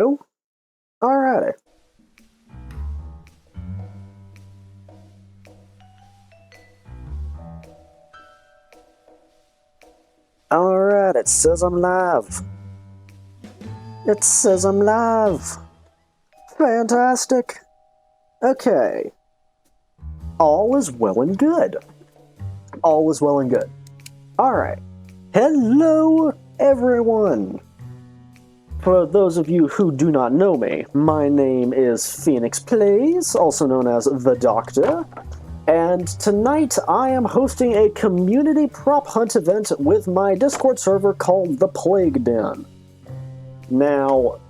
Oh, alrighty. Alright, it says I'm live. It says I'm live. Fantastic. Okay. All is well and good. All is well and good. Alright. Hello, everyone. For those of you who do not know me, my name is Phoenix Plays, also known as The Doctor. And tonight I am hosting a community prop hunt event with my Discord server called The Plague Den. Now,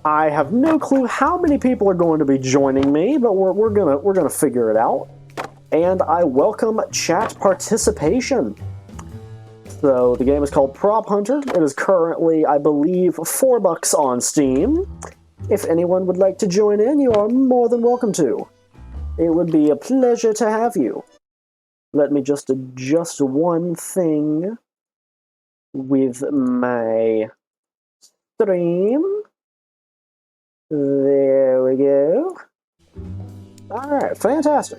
I have no clue how many people are going to be joining me, but we're gonna figure it out. And I welcome chat participation. So the game is called Prop Hunter. It is currently, I believe, $4 on Steam. If anyone would like to join in, you are more than welcome to. It would be a pleasure to have you. Let me just adjust one thing with my stream. There we go. Alright, fantastic.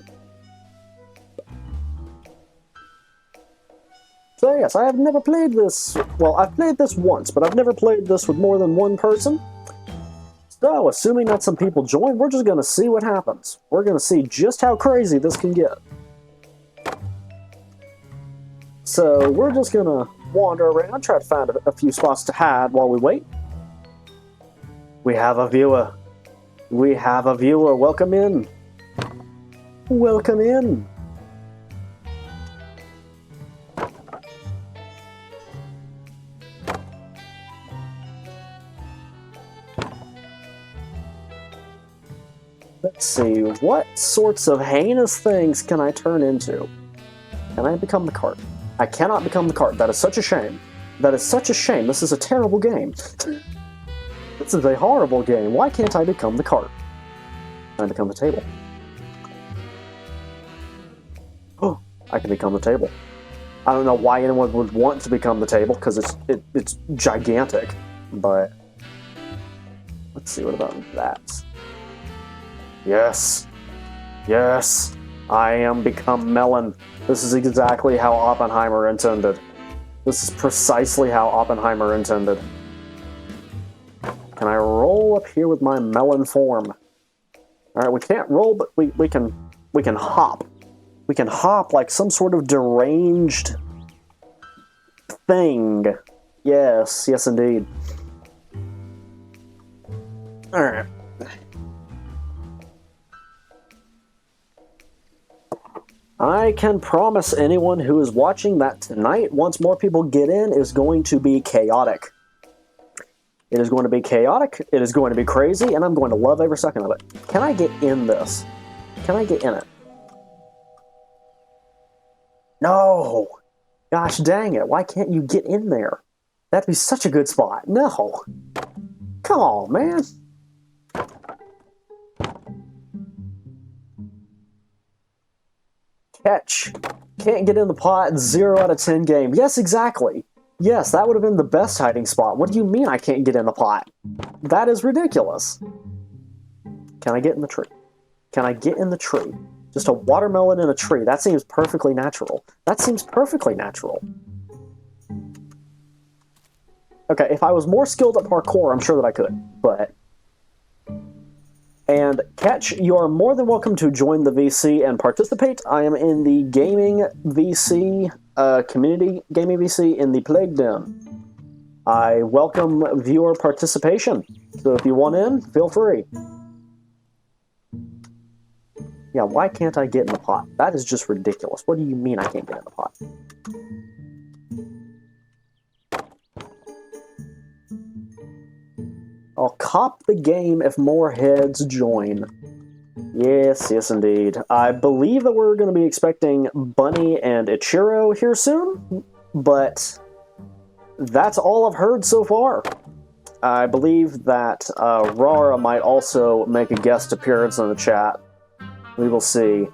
So yes, I have never played this. Well, I've played this once, but I've never played this with more than one person. So, assuming that some people join, we're just going to see what happens. We're going to see just how crazy this can get. So, we're just going to wander around, try to find a few spots to hide while we wait. We have a viewer. We have a viewer. Welcome in. Welcome in. Let's see, what sorts of heinous things can I turn into? Can I become the cart? I cannot become the cart. That is such a shame. That is such a shame. This is a terrible game. This is a horrible game. Why can't I become the cart? Can I become the table? Oh, I can become the table. I don't know why anyone would want to become the table, because it's gigantic. But let's see, what about that? Yes. Yes. I am become melon. This is exactly how Oppenheimer intended. This is precisely how Oppenheimer intended. Can I roll up here with my melon form? Alright, we can't roll, but we can hop. We can hop like some sort of deranged thing. Yes, yes indeed. Alright. I can promise anyone who is watching that tonight, once more people get in, is going to be chaotic. It is going to be chaotic, it is going to be crazy, and I'm going to love every second of it. Can I get in this? Can I get in it? No! Gosh dang it, why can't you get in there? That'd be such a good spot. No! Come on, man! Catch. Can't get in the pot, 0 out of 10 game. Yes, exactly. Yes, that would have been the best hiding spot. What do you mean I can't get in the pot? That is ridiculous. Can I get in the tree? Can I get in the tree? Just a watermelon in a tree. That seems perfectly natural. That seems perfectly natural. Okay, if I was more skilled at parkour, I'm sure that I could, but... And Catch, you are more than welcome to join the VC and participate. I am in the gaming VC, community gaming VC in the Plague Den. I welcome viewer participation. So if you want in, feel free. Yeah, why can't I get in the pot? That is just ridiculous. What do you mean I can't get in the pot? I'll cop the game if more heads join. Yes, yes indeed. I believe that we're going to be expecting Bunny and Ichiro here soon, but that's all I've heard so far. I believe that Rara might also make a guest appearance in the chat. We will see.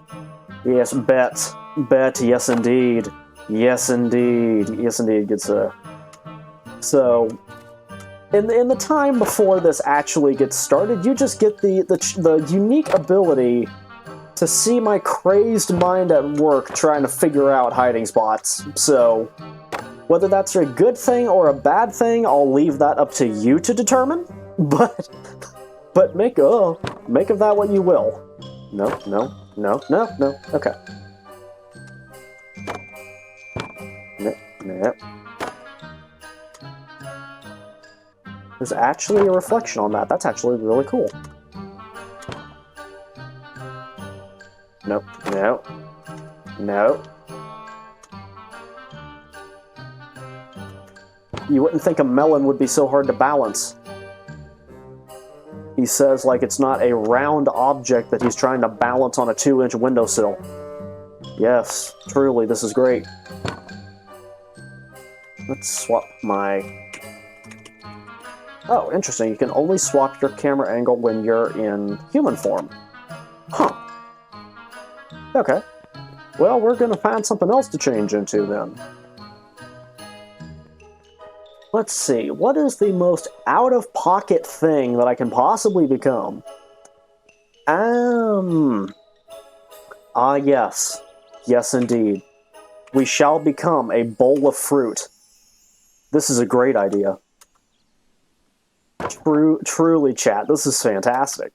Yes, bet, yes indeed. Yes indeed, yes indeed, good sir. So... in the time before this actually gets started, you just get the unique ability to see my crazed mind at work trying to figure out hiding spots. So, whether that's a good thing or a bad thing, I'll leave that up to you to determine. But make of that what you will. No. Okay. No. There's actually a reflection on that. That's actually really cool. Nope. No. You wouldn't think a melon would be so hard to balance. He says like it's not a round object that he's trying to balance on a 2-inch windowsill. Yes, truly, this is great. Let's swap my... Oh, interesting. You can only swap your camera angle when you're in human form. Huh. Okay. Well, we're gonna find something else to change into then. Let's see. What is the most out-of-pocket thing that I can possibly become? Yes. Yes, indeed. We shall become a bowl of fruit. This is a great idea. Truly, chat, this is fantastic.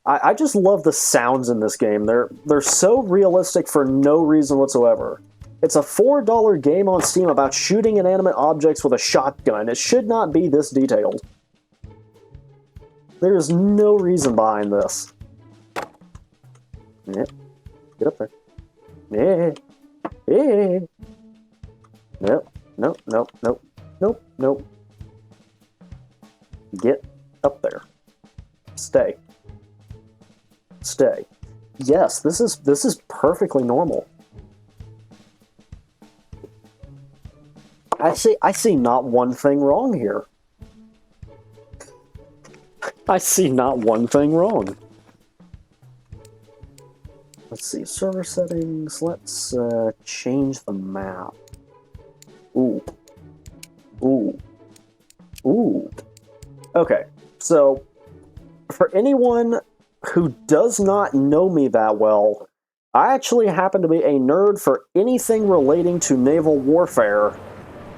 I just love the sounds in this game. They're so realistic for no reason whatsoever. It's a $4 game on Steam about shooting inanimate objects with a shotgun. It should not be this detailed. There is no reason behind this. Yep. Get up there. Yeah. Nope. Get up there. Stay. Yes, this is perfectly normal. I see not one thing wrong here. I see not one thing wrong. Let's see, server settings, let's change the map. Ooh. Okay, so for anyone who does not know me that well, I actually happen to be a nerd for anything relating to naval warfare,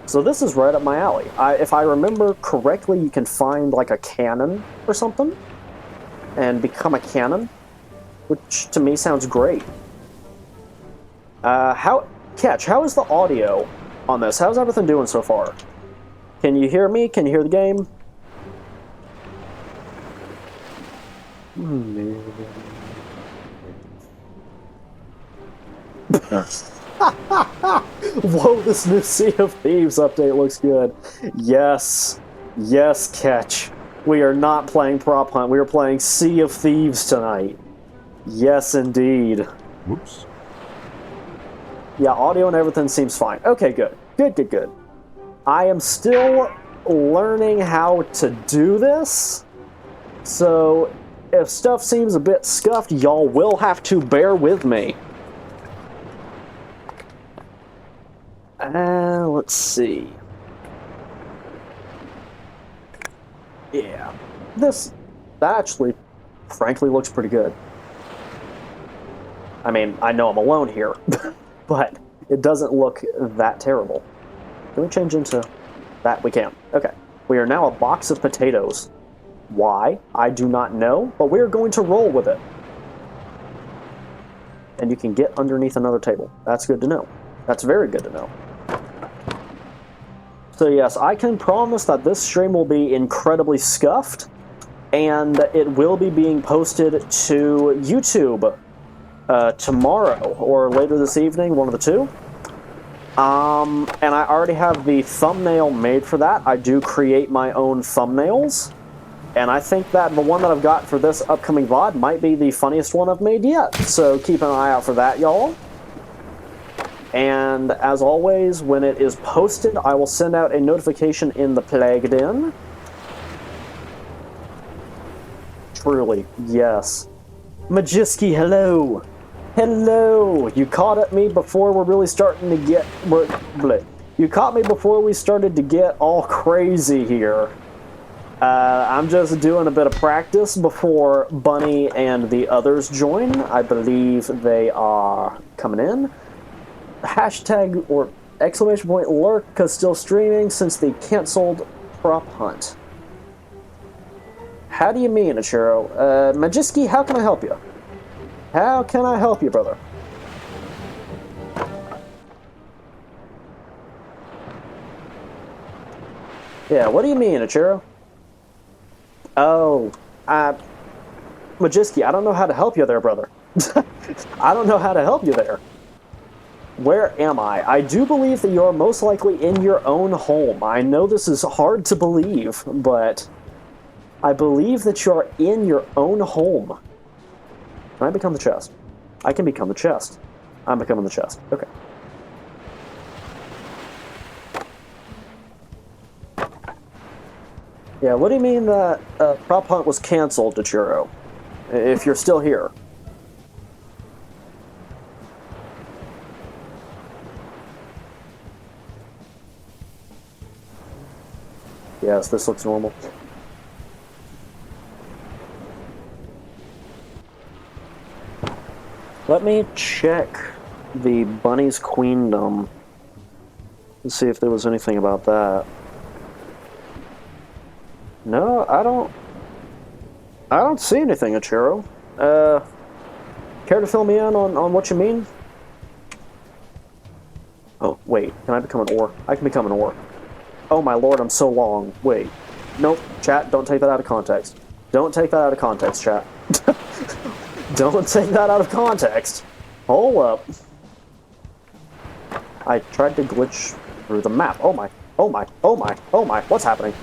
so this is right up my alley. If I remember correctly, you can find like a cannon or something and become a cannon, which to me sounds great. How is the audio on this? How's everything doing so far? Can you hear me? Can you hear the game? Whoa, this new Sea of Thieves update looks good. Yes, Catch. We are not playing Prop Hunt. We are playing Sea of Thieves tonight. Yes, indeed. Whoops. Yeah, audio and everything seems fine. Okay, good. Good. I am still learning how to do this, so if stuff seems a bit scuffed, y'all will have to bear with me. Let's see. Yeah, that actually, frankly, looks pretty good. I mean, I know I'm alone here, but it doesn't look that terrible. Can we change into that? We can. Okay. We are now a box of potatoes. Why? I do not know, but we are going to roll with it. And you can get underneath another table. That's good to know. That's very good to know. So yes, I can promise that this stream will be incredibly scuffed, and it will be being posted to YouTube tomorrow, or later this evening, one of the two. And I already have the thumbnail made for that. I do create my own thumbnails, and I think that the one that I've got for this upcoming VOD might be the funniest one I've made yet. So keep an eye out for that, y'all. And as always, when it is posted, I will send out a notification in the Plagued In. Truly, yes. Majiski, hello! Hello! You caught at me before we're really starting to get... You caught me before we started to get all crazy here. I'm just doing a bit of practice before Bunny and the others join. I believe they are coming in. Hashtag or exclamation point lurk because still streaming since the canceled prop hunt. How do you mean, Ichiro? Majiski, how can I help you? How can I help you, brother? Yeah, what do you mean, Ichiro? Oh, Majiski, I don't know how to help you there, brother. I don't know how to help you there. Where am I? I do believe that you're most likely in your own home. I know this is hard to believe, but I believe that you're in your own home. Can I become the chest? I can become the chest. I'm becoming the chest. Okay. Yeah, what do you mean that prop hunt was canceled, Ichiro? If you're still here. Yes, this looks normal. Let me check the Bunny's Queendom and see if there was anything about that. No, I don't see anything, Ichiro. Care to fill me in on what you mean? Oh, wait, can I become an ore? I can become an ore. Oh my lord, I'm so long. Wait. Nope, chat, don't take that out of context. Don't take that out of context, chat. Don't take that out of context. Hold up. I tried to glitch through the map. Oh my, oh my, oh my, oh my, what's happening?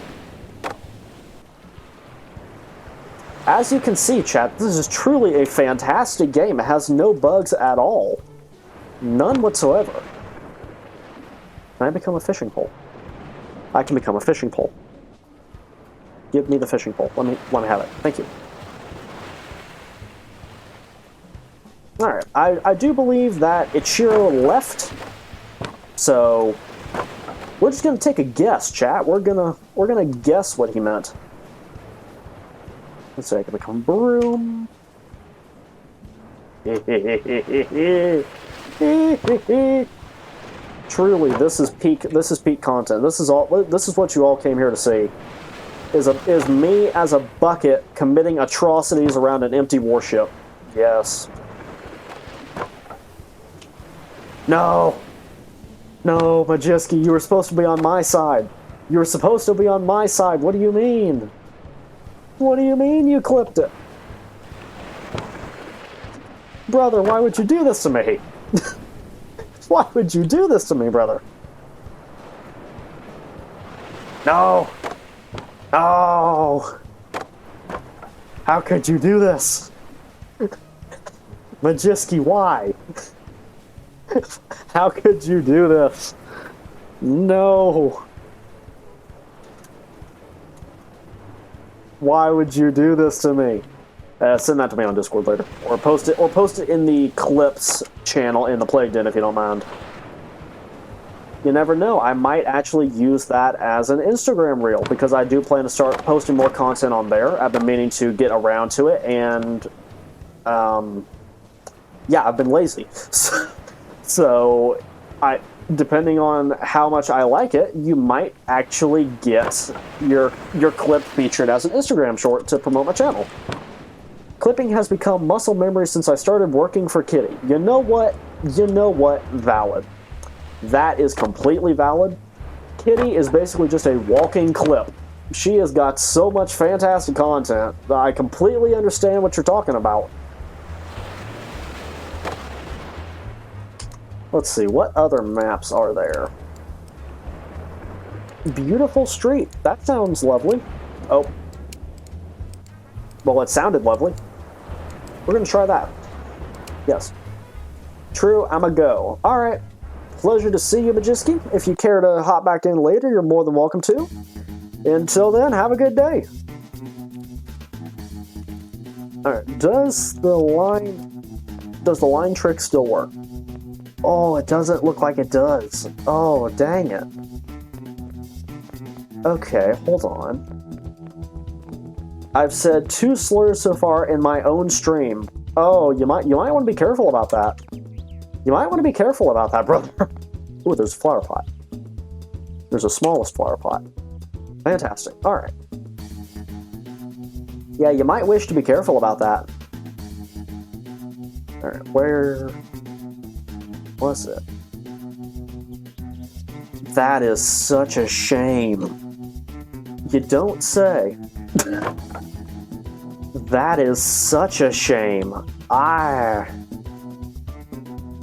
As you can see, chat, this is truly a fantastic game. It has no bugs at all. None whatsoever. Can I become a fishing pole? I can become a fishing pole. Give me the fishing pole. Let me have it. Thank you. Alright, I do believe that Ichiro left. So we're just gonna take a guess, chat. We're gonna guess what he meant. Let's see, I can become broom. Truly, this is peak content. This is what you all came here to see. Is me as a bucket committing atrocities around an empty warship. Yes. No! No, Majiski, you were supposed to be on my side. You were supposed to be on my side. What do you mean? What do you mean you clipped it? Brother, why would you do this to me? Why would you do this to me, brother? No! No! How could you do this? Majiski, why? How could you do this? No! Why would you do this to me? Send that to me on Discord later, or post it in the clips channel in the Plague Den if you don't mind. You never know, I might actually use that as an Instagram reel because I do plan to start posting more content on there. I've been meaning to get around to it, and yeah, I've been lazy. So depending on how much I like it, you might actually get your clip featured as an Instagram short to promote my channel. Clipping has become muscle memory since I started working for Kitty. You know what? You know what? Valid. That is completely valid. Kitty is basically just a walking clip. She has got so much fantastic content that I completely understand what you're talking about. Let's see, what other maps are there? Beautiful street. That sounds lovely. Oh. Well, it sounded lovely. We're going to try that. Yes. True, I'm a go. Alright. Pleasure to see you, Majiski. If you care to hop back in later, you're more than welcome to. Until then, have a good day. Alright, does the line trick still work? Oh, it doesn't look like it does. Oh, dang it. Okay, hold on. I've said 2 slurs so far in my own stream. Oh, you might want to be careful about that. You might want to be careful about that, brother. Ooh, there's a flower pot. There's a smallest flower pot. Fantastic. Alright. Yeah, you might wish to be careful about that. Alright, where was it? That is such a shame. You don't say. That is such a shame.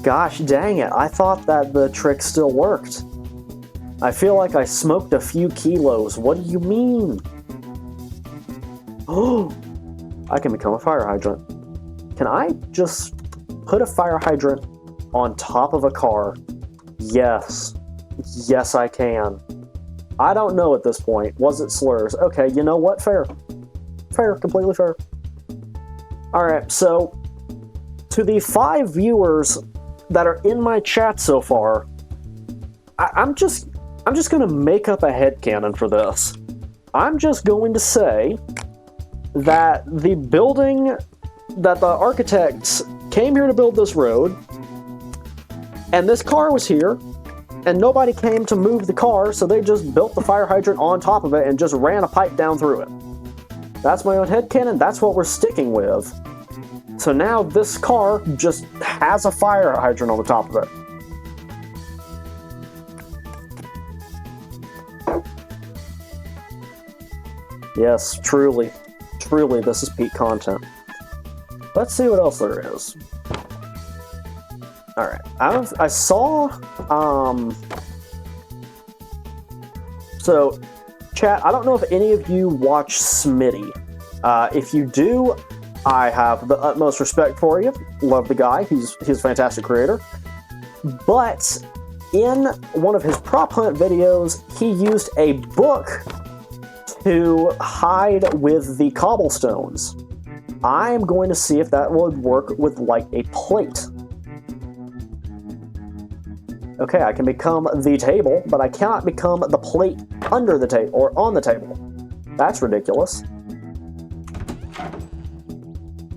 Gosh dang it, I thought that the trick still worked. I feel like I smoked a few kilos. What do you mean? Oh, I can become a fire hydrant. Can I just put a fire hydrant on top of a car? Yes. Yes, I can. I don't know at this point. Was it slurs? Okay, you know what? Fair. Fair. Completely fair. Alright, so to the 5 viewers that are in my chat so far, I'm just going to make up a headcanon for this. I'm just going to say that the building that the architects came here to build this road, and this car was here, and nobody came to move the car, so they just built the fire hydrant on top of it and just ran a pipe down through it. That's my own headcanon, that's what we're sticking with. So now this car just has a fire hydrant on the top of it. Yes, truly, truly, this is peak content. Let's see what else there is. Alright, I saw, so, chat, I don't know if any of you watch Smitty. If you do, I have the utmost respect for you. Love the guy, he's a fantastic creator. But, in one of his prop hunt videos, he used a book to hide with the cobblestones. I'm going to see if that would work with, like, a plate. Okay, I can become the table, but I cannot become the plate under the table, or on the table. That's ridiculous.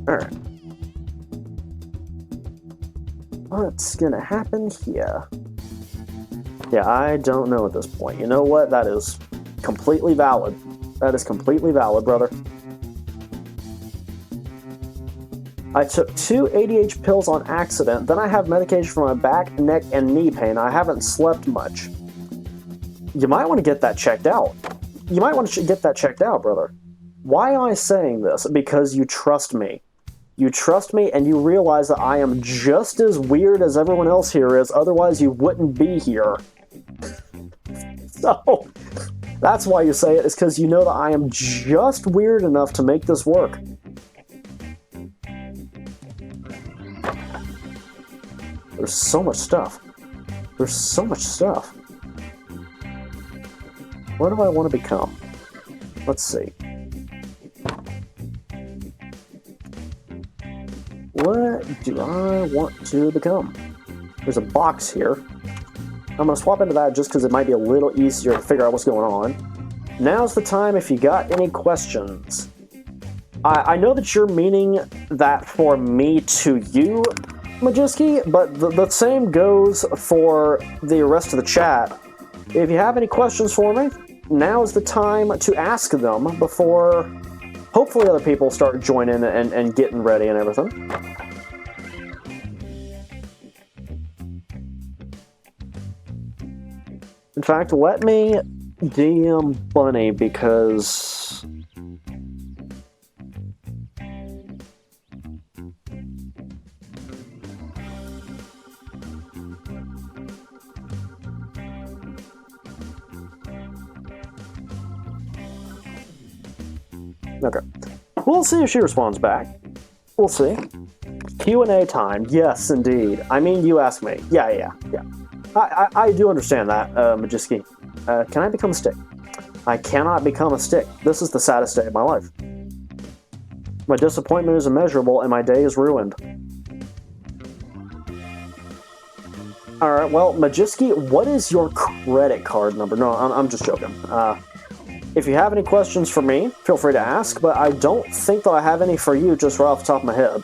Alright. What's gonna happen here? Yeah, I don't know at this point. You know what? That is completely valid. That is completely valid, brother. I took 2 ADH pills on accident, then I have medication for my back, neck, and knee pain. I haven't slept much. You might want to get that checked out. You might want to get that checked out, brother. Why am I saying this? Because you trust me. You trust me and you realize that I am just as weird as everyone else here is, otherwise you wouldn't be here. So, that's why you say it, is because you know that I am just weird enough to make this work. There's so much stuff. There's so much stuff. What do I want to become? Let's see. What do I want to become? There's a box here. I'm going to swap into that just because it might be a little easier to figure out what's going on. Now's the time if you got any questions. I know that you're meaning that for me to you, Majiski, but the same goes for the rest of the chat. If you have any questions for me, now is the time to ask them before hopefully other people start joining and getting ready and everything. In fact, let me DM Bunny because... Okay. We'll see if she responds back. We'll see. Q&A time. Yes, indeed. I mean, you ask me. Yeah. I do understand that, Majiski. Can I become a stick? I cannot become a stick. This is the saddest day of my life. My disappointment is immeasurable and my day is ruined. Alright, well, Majiski, what is your credit card number? No, I'm just joking. If you have any questions for me, feel free to ask, but I don't think that I have any for you just right off the top of my head.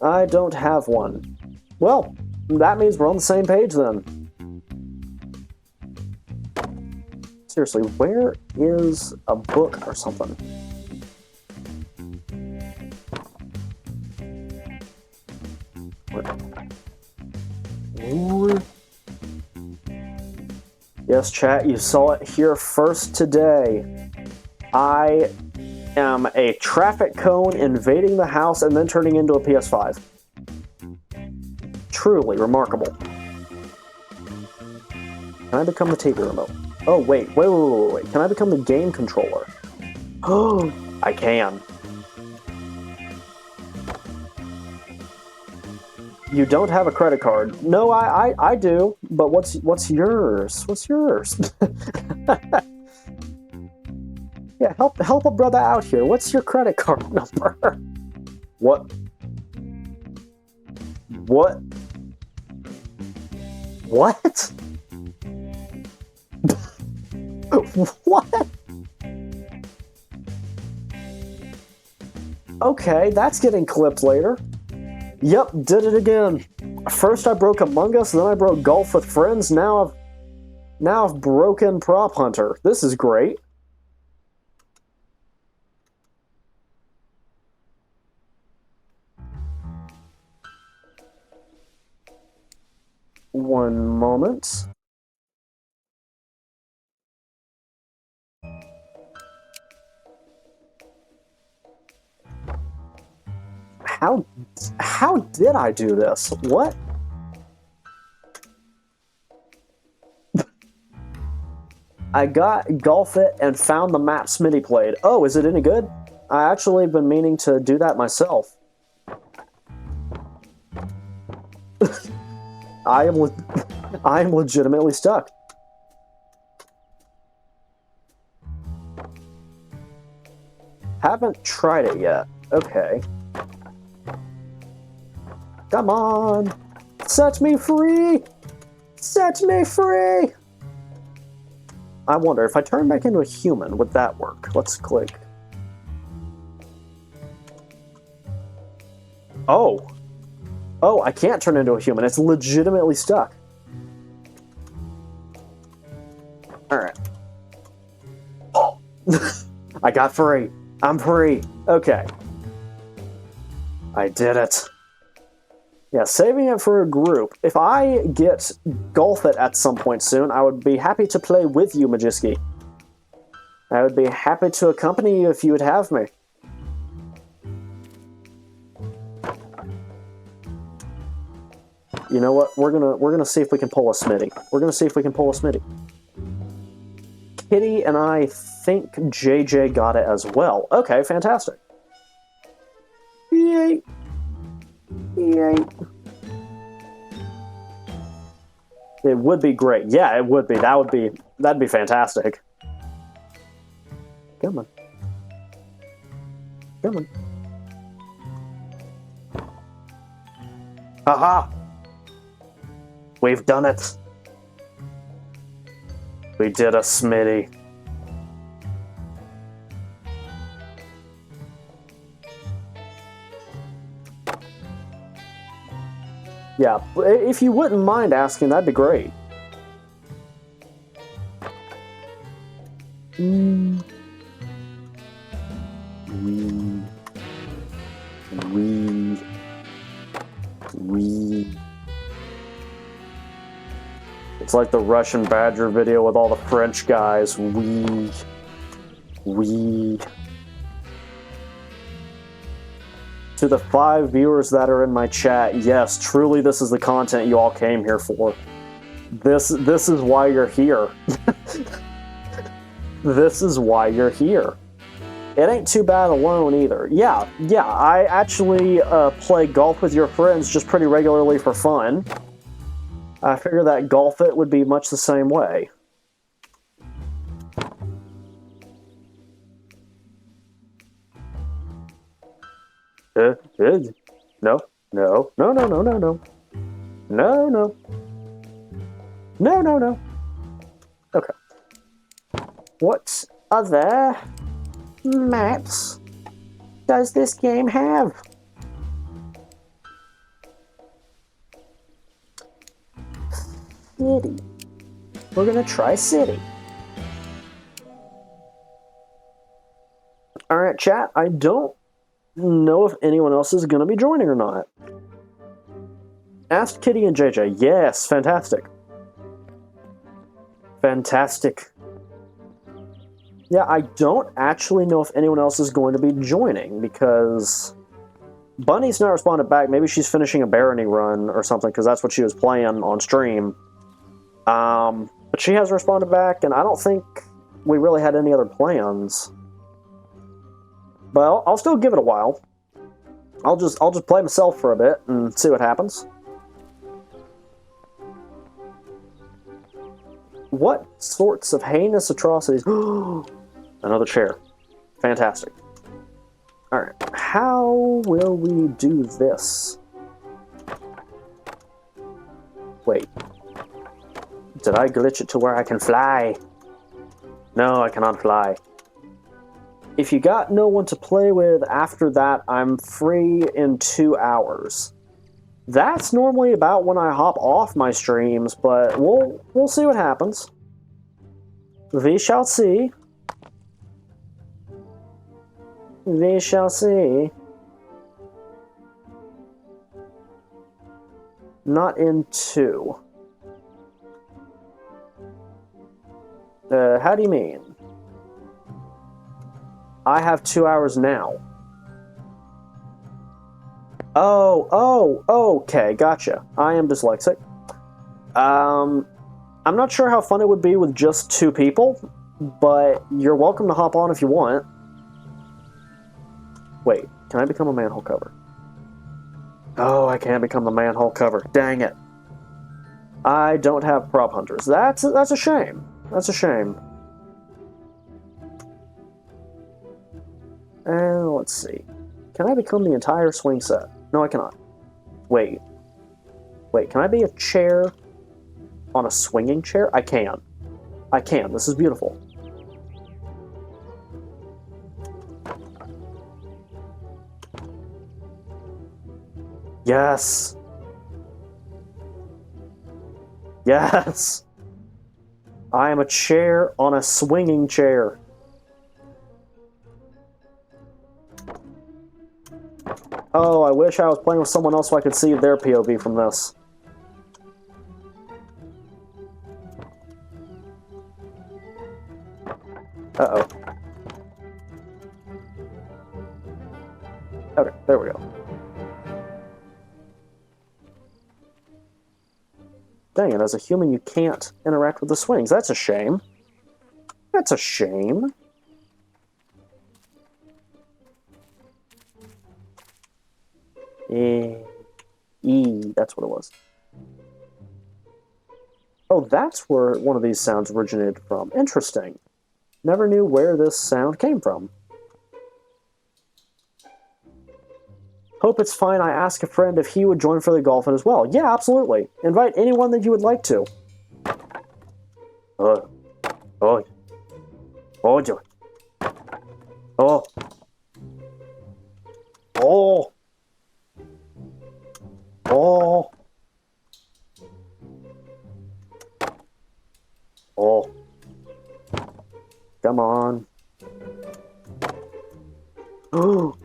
I don't have one. Well, that means we're on the same page then. Seriously, where is a book or something? Ooh. Yes, chat, you saw it here first today. I am a traffic cone invading the house and then turning into a PS5. Truly remarkable. Can I become the TV remote? Oh, wait. Can I become the game controller? Oh, I can. You don't have a credit card. No, I do. But what's yours? What's yours? Yeah, help a brother out here. What's your credit card number? What? What? What? What? Okay, that's getting clipped later. Yep, did it again. First I broke Among Us, then I broke Golf with Friends, now I've broken Prop Hunter. This is great. One moment. How did I do this? What? I got Golf It and found the map Smitty played. Oh, is it any good? I actually been meaning to do that myself. I am legitimately stuck. Haven't tried it yet. Okay. Come on! Set me free! Set me free! I wonder, if I turn back into a human, would that work? Let's click. Oh! Oh, I can't turn into a human. It's legitimately stuck. Alright. Oh! I got free. I'm free. Okay. I did it. Yeah, saving it for a group. If I get Golf It at some point soon, I would be happy to play with you, Majiski. I would be happy to accompany you if you would have me. You know what? We're gonna see if we can pull a Smitty. We're gonna see if we can pull a Smitty. Kitty and I think JJ got it as well. Okay, fantastic. Yay. Yay. It would be great. Yeah, it would be. That'd be fantastic. Come on. Come on. Haha! We've done it. We did a Smitty. Yeah, if you wouldn't mind asking, that'd be great. We. It's like the Russian Badger video with all the French guys. We. To the 5 viewers that are in my chat, yes, truly this is the content you all came here for. This is why you're here. This is why you're here. It ain't too bad alone either. Yeah, I actually play Golf with Your Friends just pretty regularly for fun. I figure that Golf It would be much the same way. No, no, no, no, no, no, no. No, no. No, no, no. Okay. What other maps does this game have? City. We're gonna try City. Alright, chat, I don't know if anyone else is gonna be joining or not. Asked Kitty and JJ. Yes, fantastic. Fantastic. Yeah, I don't actually know if anyone else is going to be joining, because Bunny's not responded back. Maybe she's finishing a Barony run or something, because that's what she was playing on stream. But she hasn't responded back, and I don't think we really had any other plans. But I'll still give it a while. I'll just play myself for a bit and see what happens. What sorts of heinous atrocities? Another chair. Fantastic. Alright, how will we do this? Wait. Did I glitch it to where I can fly? No, I cannot fly. If you got no one to play with after that, I'm free in 2 hours. That's normally about when I hop off my streams, but we'll see what happens. We shall see. We shall see. Not in 2. How do you mean? I have 2 hours now. Oh, okay, gotcha. I am dyslexic. I'm not sure how fun it would be with just 2 people, but you're welcome to hop on if you want. Wait, can I become a manhole cover? Oh, I can't become the manhole cover. Dang it. I don't have prop hunters. That's a shame. That's a shame. And let's see. Can I become the entire swing set? No, I cannot. Wait. Wait, can I be a chair on a swinging chair? I can. I can. This is beautiful. Yes. Yes. I am a chair on a swinging chair. Oh, I wish I was playing with someone else so I could see their POV from this. Uh-oh. Okay, there we go. Dang it, as a human you can't interact with the swings. That's a shame. That's a shame. That's what it was. Oh, that's where one of these sounds originated from. Interesting. Never knew where this sound came from. Hope it's fine. I asked a friend if he would join for the golfing as well. Yeah, absolutely. Invite anyone that you would like to. Oh. Oh, joy. Oh. Oh. Oh. Oh. Come on. Oh.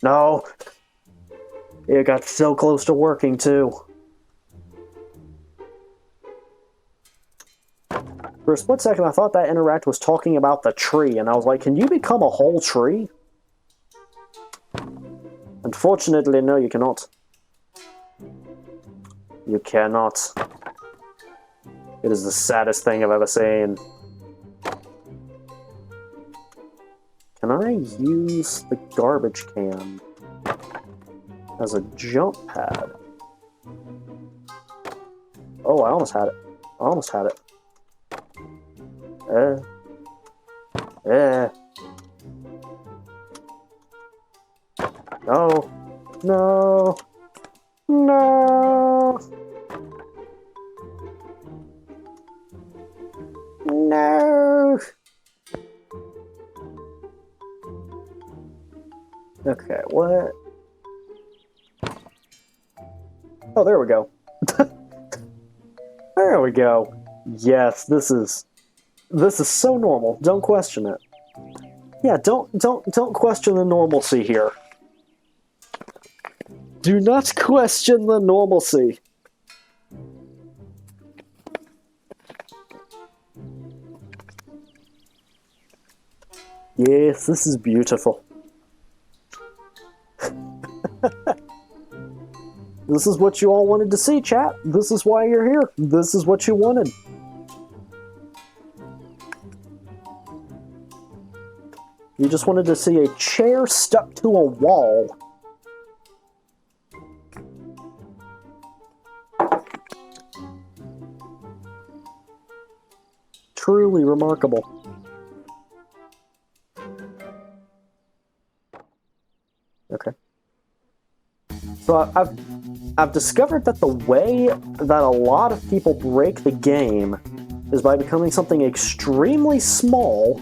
No. It got so close to working, too. For a split second, I thought that interact was talking about the tree, and I was like, can you become a whole tree? Unfortunately, no, you cannot. You cannot. It is the saddest thing I've ever seen. Can I use the garbage can as a jump pad? Oh, I almost had it. I almost had it. No. No. No. No. Okay, what? Oh, there we go. There we go. Yes, this is so normal. Don't question it. Yeah, don't question the normalcy here. Do not question the normalcy. Yes, this is beautiful. This is what you all wanted to see, chat. This is why you're here. This is what you wanted. You just wanted to see a chair stuck to a wall. Truly remarkable. Okay. So I've discovered that the way that a lot of people break the game is by becoming something extremely small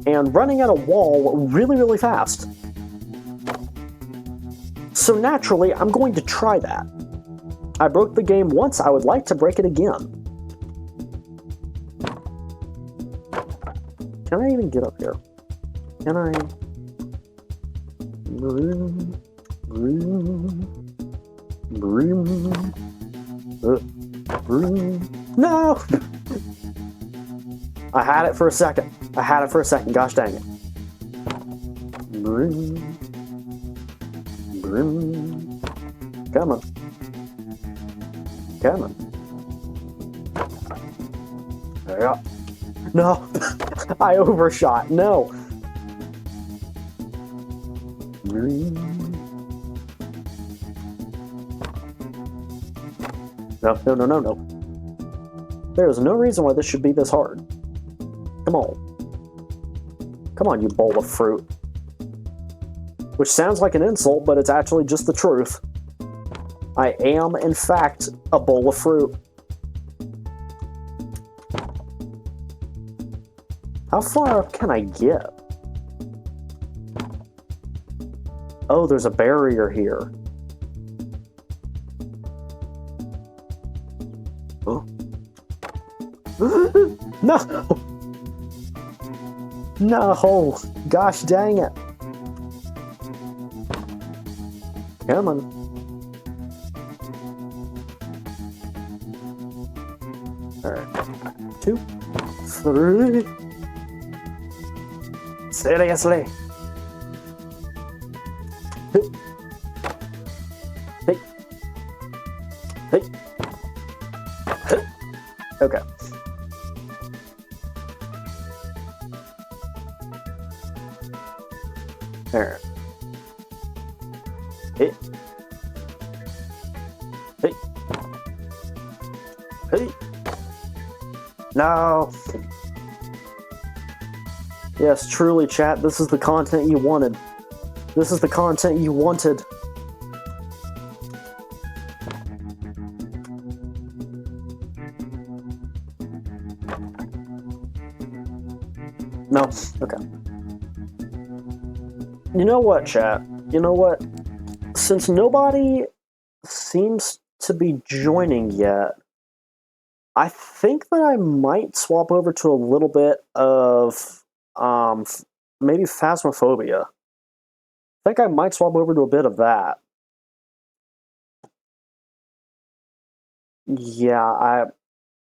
and running at a wall really, really fast. So naturally, I'm going to try that. I broke the game once, I would like to break it again. Can I even get up here? Can I? Broom. No! I had it for a second. Gosh dang it. Come on. Yeah. No. I overshot. No. No. There is no reason why this should be this hard. Come on, you bowl of fruit. Which sounds like an insult, but it's actually just the truth. I am, in fact, a bowl of fruit. How far up can I get? Oh, there's a barrier here. Oh. No! No! Gosh dang it! Come on. Alright. 2, 3. Seriously. Hey. Okay. Alright. Hey. No. Yes, truly, chat, this is the content you wanted. This is the content you wanted. No? Okay. You know what, chat? You know what? Since nobody seems to be joining yet, I think that I might swap over to a little bit of, maybe Phasmophobia. I think I might swap over to a bit of that. Yeah,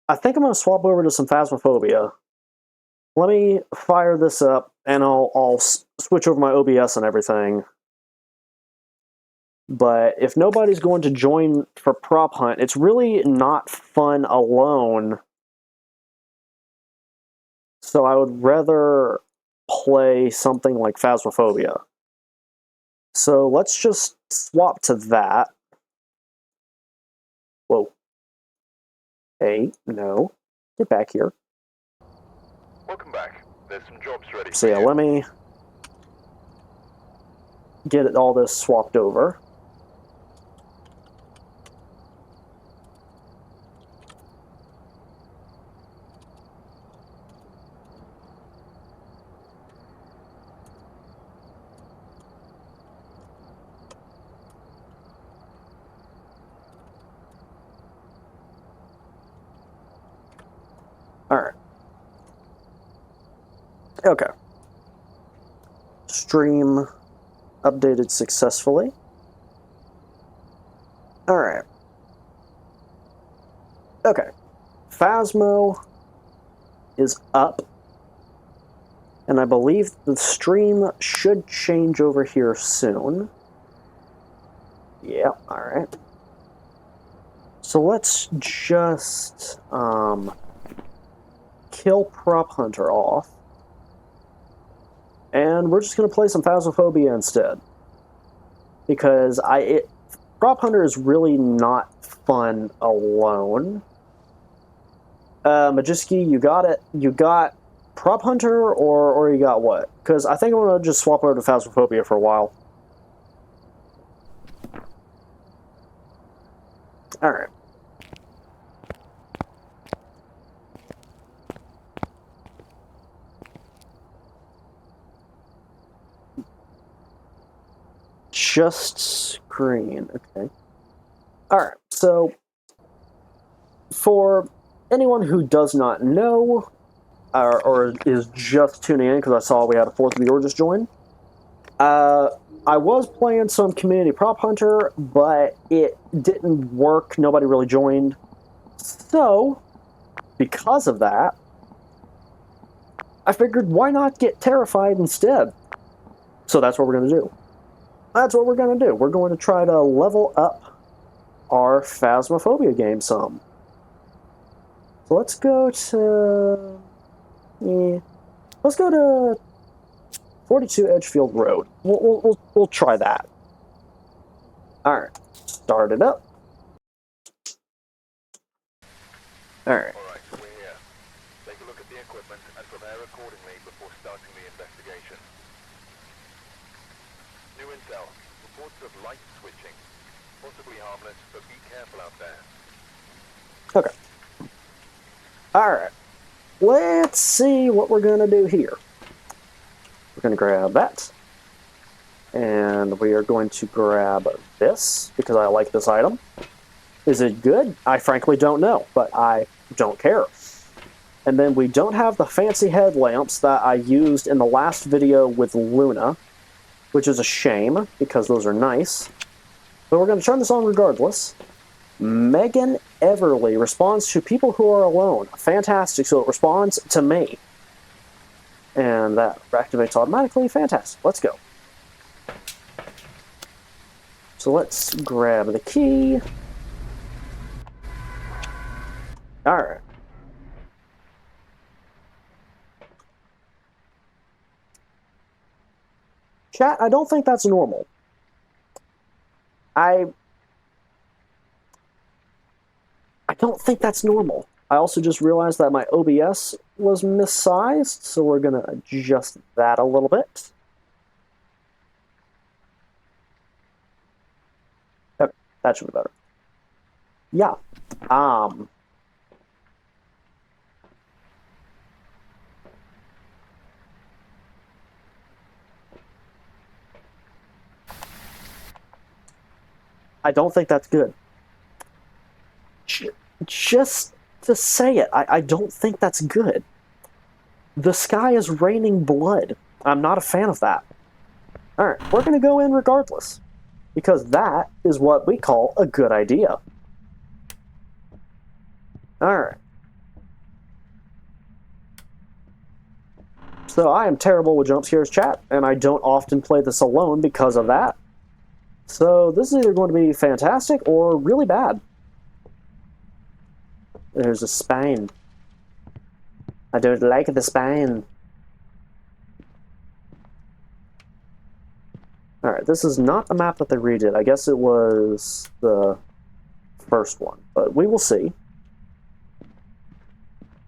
I think I'm going to swap over to some Phasmophobia. Let me fire this up, and I'll switch over my OBS and everything. But if nobody's going to join for Prop Hunt, it's really not fun alone. So I would rather play something like Phasmophobia. So let's just swap to that. Whoa. Hey, no. Get back here. Welcome back. There's some jobs ready. So yeah, let me... get all this swapped over. Alright. Okay. Stream updated successfully. Alright. Okay. Phasmo is up. And I believe the stream should change over here soon. Yeah, alright. So let's just kill Prop Hunter off. And we're just going to play some Phasmophobia instead. Because Prop Hunter is really not fun alone. Majiski, you got it. You got Prop Hunter, or you got what? Because I think I'm going to just swap over to Phasmophobia for a while. Alright. Just screen, okay. Alright, so for anyone who does not know, or is just tuning in because I saw we had a fourth viewer just join, I was playing some community Prop Hunter, but it didn't work. Nobody really joined. So, because of that, I figured why not get Terrified instead? So that's what we're going to do. That's what we're going to do. We're going to try to level up our Phasmophobia game some. So let's go to... let's go to 42 Edgefield Road. We'll try that. Alright. Start it up. Alright. Alright, so we're here. Take a look at the equipment and prepare accordingly before starting the investigation. New intel. Reports of light switching. Possibly harmless, but be careful out there. Okay. Alright. Let's see what we're going to do here. We're going to grab that. And we are going to grab this, because I like this item. Is it good? I frankly don't know, but I don't care. And then we don't have the fancy headlamps that I used in the last video with Luna, which is a shame, because those are nice. But we're going to turn this on regardless. Megan Everly responds to people who are alone. Fantastic, so it responds to me. And that activates automatically. Fantastic. Let's go. So let's grab the key. Alright. Chat, I don't think that's normal. I don't think that's normal. I also just realized that my OBS was missized, so we're going to adjust that a little bit. Okay, that should be better. Yeah. I don't think that's good. Just to say it, I don't think that's good. The sky is raining blood. I'm not a fan of that. Alright, we're going to go in regardless. Because that is what we call a good idea. Alright. So I am terrible with jump scares, chat, and I don't often play this alone because of that. So this is either going to be fantastic or really bad. There's a spine. I don't like the spine. Alright, this is not a map that they redid. I guess it was the first one, but we will see.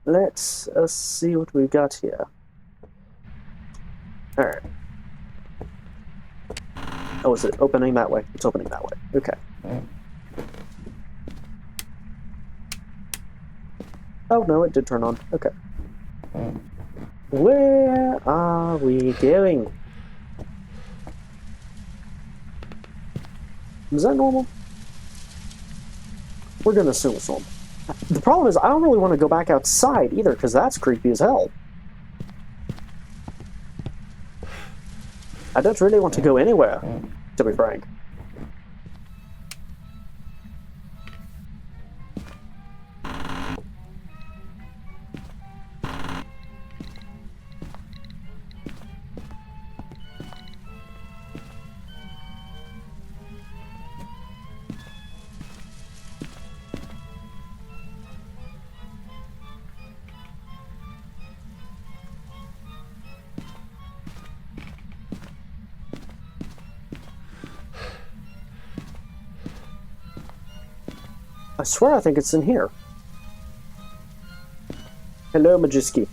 Let's see what we've got here. Alright. Oh, is it opening that way? It's opening that way. Okay. Oh, no, it did turn on. Okay. Where are we going? Is that normal? We're gonna assume it's normal. The problem is, I don't really want to go back outside either, because that's creepy as hell. I don't really want to go anywhere, to be frank. I swear I think it's in here. Hello, Majiski.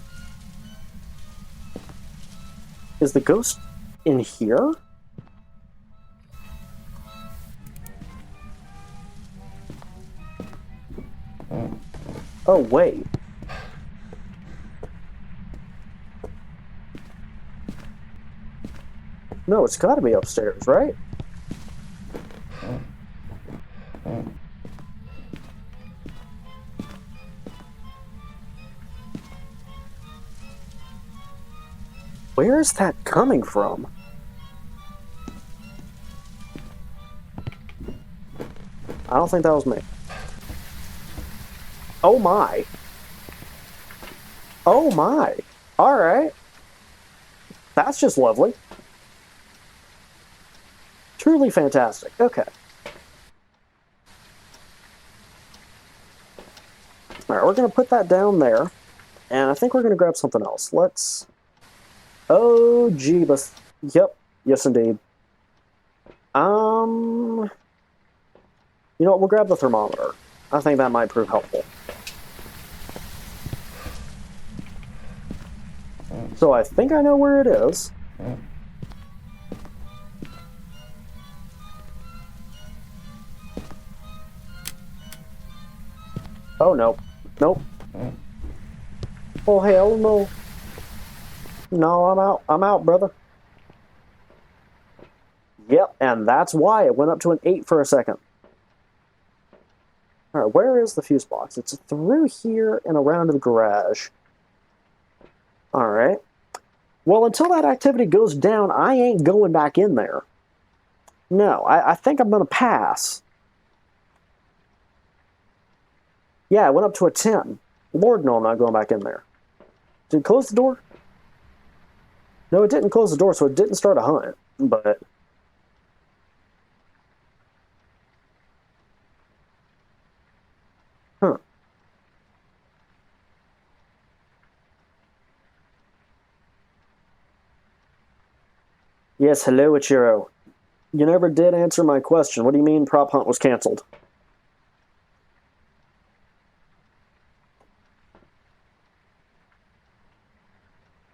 Is the ghost in here? Oh, wait. No, it's gotta be upstairs, right? Where is that coming from? I don't think that was me. Oh my. Oh my. Alright. That's just lovely. Truly fantastic. Okay. Alright, we're going to put that down there. And I think we're going to grab something else. Let's... Oh, Jeebus. Yep. Yes, indeed. You know what? We'll grab the thermometer. I think that might prove helpful. So I think I know where it is. Oh, no. Nope. Oh, hell no. No, I'm out. I'm out, brother. Yep, and that's why it went up to an 8 for a second. Alright, where is the fuse box? It's through here and around to the garage. Alright. Well, until that activity goes down, I ain't going back in there. No, I think I'm going to pass. Yeah, it went up to a 10. Lord, no, I'm not going back in there. Did it close the door? No, it didn't close the door, so it didn't start a hunt, but... Huh. Yes, hello, Ichiro. You never did answer my question. What do you mean prop hunt was canceled?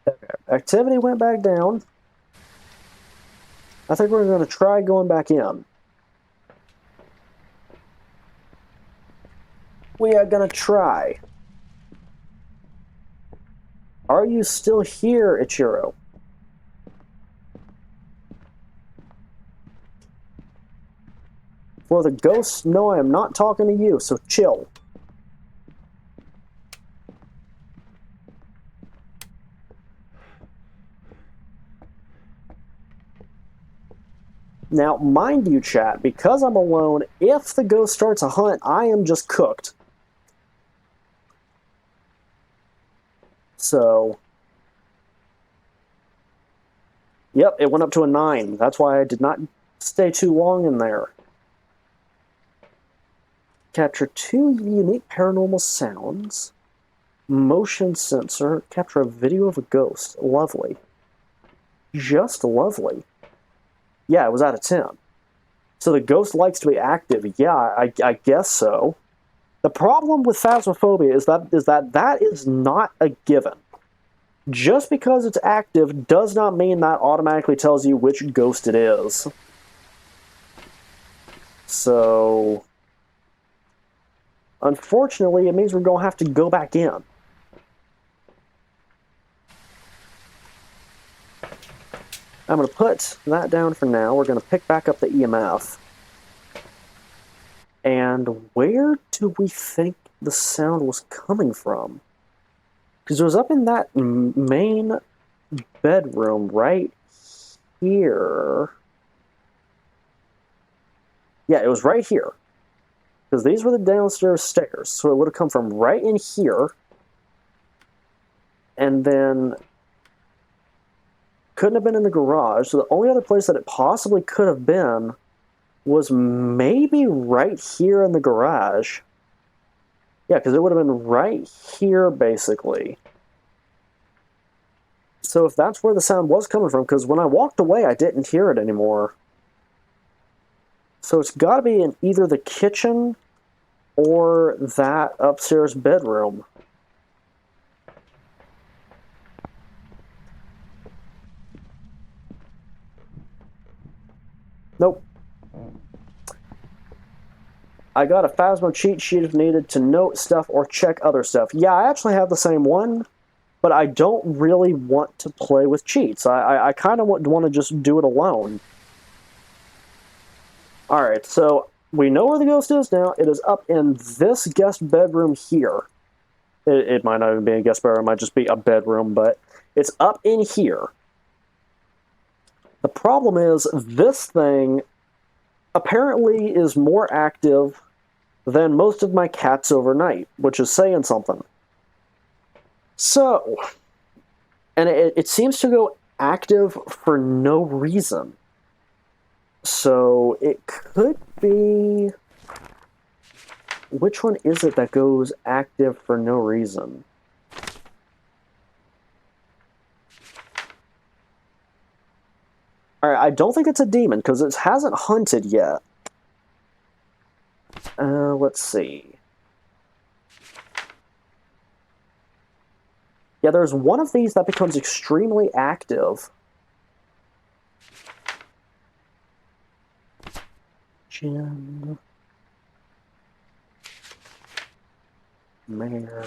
Okay. Activity went back down. I think we're going to try going back in. We are going to try. Are you still here, Ichiro? For the ghosts, no, I am not talking to you, so chill. Now, mind you, chat, because I'm alone, if the ghost starts a hunt, I am just cooked. So... Yep, it went up to a 9. That's why I did not stay too long in there. Capture 2 unique paranormal sounds. Motion sensor. Capture a video of a ghost. Lovely. Just lovely. Yeah, it was out of 10. So the ghost likes to be active. Yeah, I guess so. The problem with Phasmophobia is that is not a given. Just because it's active does not mean that automatically tells you which ghost it is. So, unfortunately, it means we're going to have to go back in. I'm going to put that down for now. We're going to pick back up the EMF. And where do we think the sound was coming from? Because it was up in that main bedroom right here. Yeah, it was right here. Because these were the downstairs stairs. So it would have come from right in here. And then couldn't have been in the garage. So the only other place that it possibly could have been was maybe right here in the garage. Yeah, because it would have been right here, basically. So if that's where the sound was coming from, because when I walked away, I didn't hear it anymore. So it's got to be in either the kitchen or that upstairs bedroom. Nope. I got a Phasmo cheat sheet if needed to note stuff or check other stuff. Yeah, I actually have the same one, but I don't really want to play with cheats. I kind of want to just do it alone. Alright, so we know where the ghost is now. It is up in this guest bedroom here. It might not even be a guest bedroom, it might just be a bedroom, but it's up in here. The problem is, this thing apparently is more active than most of my cats overnight, which is saying something. So, and it seems to go active for no reason. So, it could be... Which one is it that goes active for no reason? Alright, I don't think it's a demon, because it hasn't hunted yet. Let's see. Yeah, there's one of these that becomes extremely active. Jim. Mayor.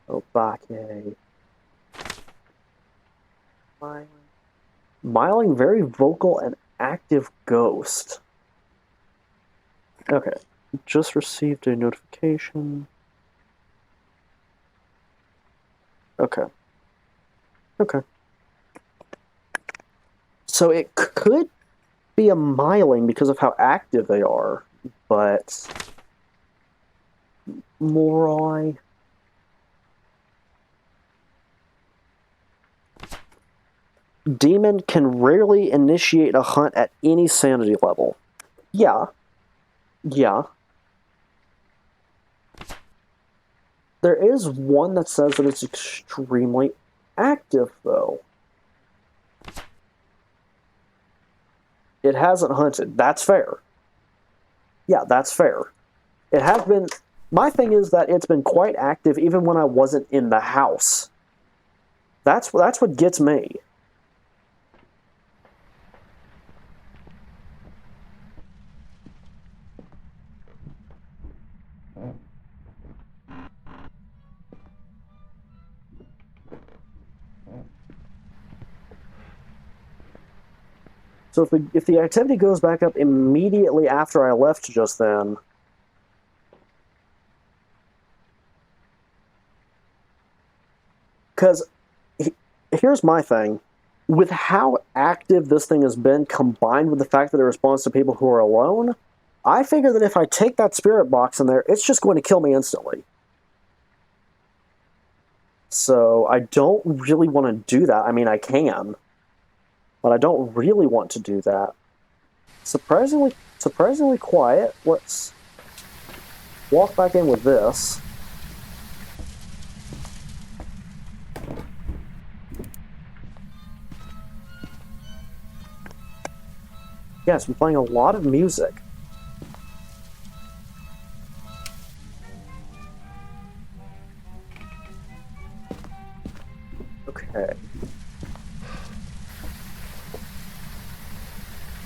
Obake. Miling, very vocal and active ghost. Okay. Just received a notification. Okay. Okay. So it could be a miling because of how active they are, but... Moroi... Demon can rarely initiate a hunt at any sanity level. Yeah. Yeah. There is one that says that it's extremely active, though. It hasn't hunted. That's fair. Yeah, that's fair. It has been... My thing is that it's been quite active even when I wasn't in the house. That's what gets me. So if the activity goes back up immediately after I left just then... Because here's my thing. With how active this thing has been, combined with the fact that it responds to people who are alone, I figure that if I take that spirit box in there, it's just going to kill me instantly. So I don't really want to do that. I mean, I can. But I don't really want to do that. Surprisingly quiet. Let's walk back in with this. Yeah, it's been playing a lot of music. Okay.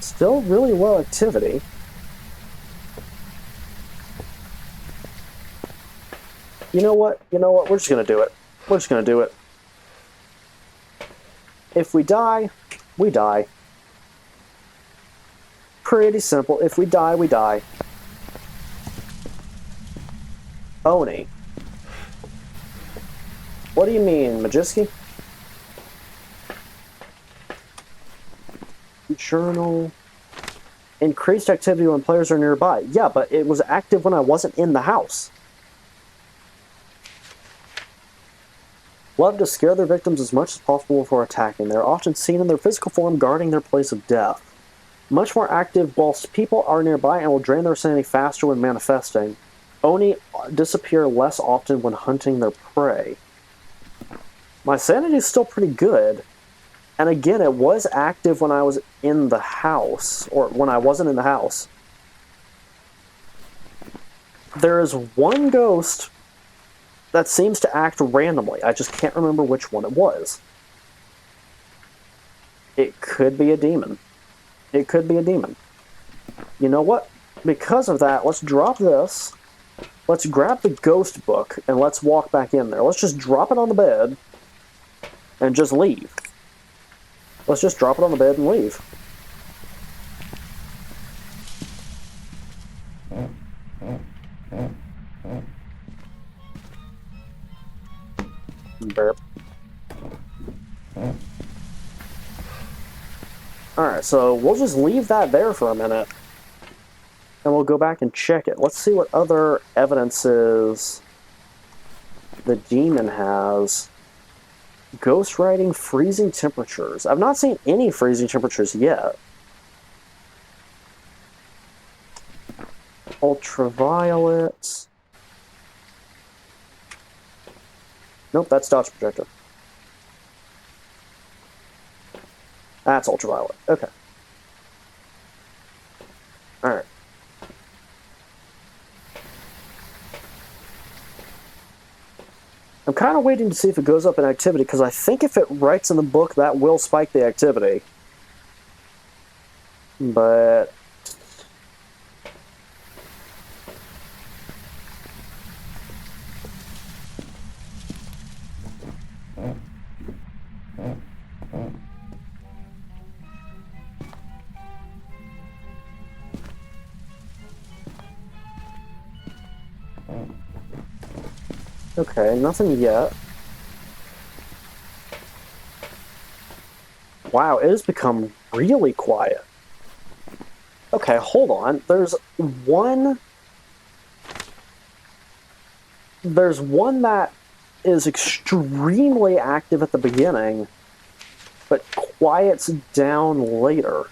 Still really low activity. You know what? You know what? We're just gonna do it. We're just gonna do it. If we die, we die. Pretty simple. If we die, we die. Oni. What do you mean, Majiski? Journal. Increased activity when players are nearby. Yeah, but it was active when I wasn't in the house. Love to scare their victims as much as possible before attacking. They're often seen in their physical form guarding their place of death. Much more active whilst people are nearby and will drain their sanity faster when manifesting. Oni disappear less often when hunting their prey. My sanity is still pretty good. And again, it was active when I was in the house, or when I wasn't in the house. There is one ghost that seems to act randomly. I just can't remember which one it was. It could be a demon. It could be a demon. You know what? Because of that, let's drop this. Let's grab the ghost book and let's walk back in there. Let's just drop it on the bed and just leave. Let's just drop it on the bed and leave. Burp. Alright, so we'll just leave that there for a minute. And we'll go back and check it. Let's see what other evidences the demon has. Ghost writing, freezing temperatures. I've not seen any freezing temperatures yet. Ultraviolet. Nope, that's Dodge projector. That's ultraviolet. Okay. Alright. I'm kind of waiting to see if it goes up in activity, because I think if it writes in the book, that will spike the activity. But... okay, nothing yet. Wow, it has become really quiet. Okay, hold on. There's one that is extremely active at the beginning, but quiets down later.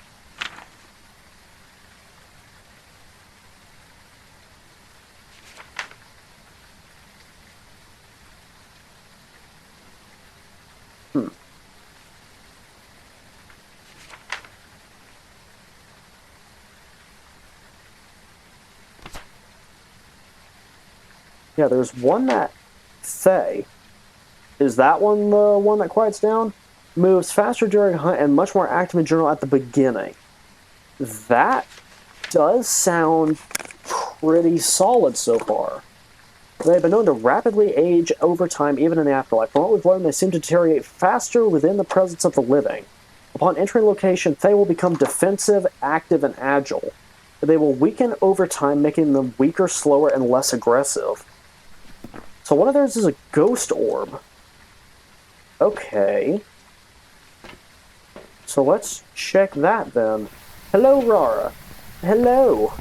Yeah, there's one that Faye. Is that one the one that quiets down? Moves faster during hunt and much more active in general at the beginning. That does sound pretty solid so far. They've been known to rapidly age over time, even in the afterlife. From what we've learned, they seem to deteriorate faster within the presence of the living. Upon entering location, Fae will become defensive, active, and agile. They will weaken over time, making them weaker, slower, and less aggressive. So one of theirs is a ghost orb. Okay. So let's check that then. Hello, Rara. Hello.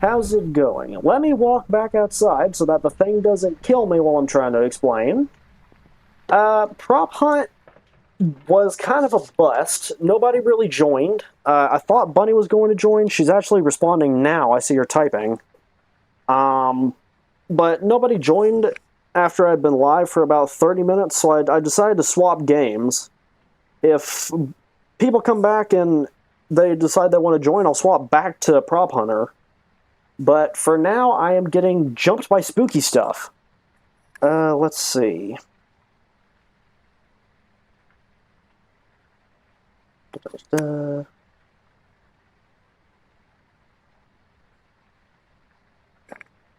How's it going? Let me walk back outside so that the thing doesn't kill me while I'm trying to explain. Prop hunt was kind of a bust. Nobody really joined. I thought Bunny was going to join. She's actually responding now. I see her typing. But nobody joined after I'd been live for about 30 minutes, so I decided to swap games. If people come back and they decide they want to join, I'll swap back to Prop Hunter. But for now, I am getting jumped by spooky stuff. Let's see.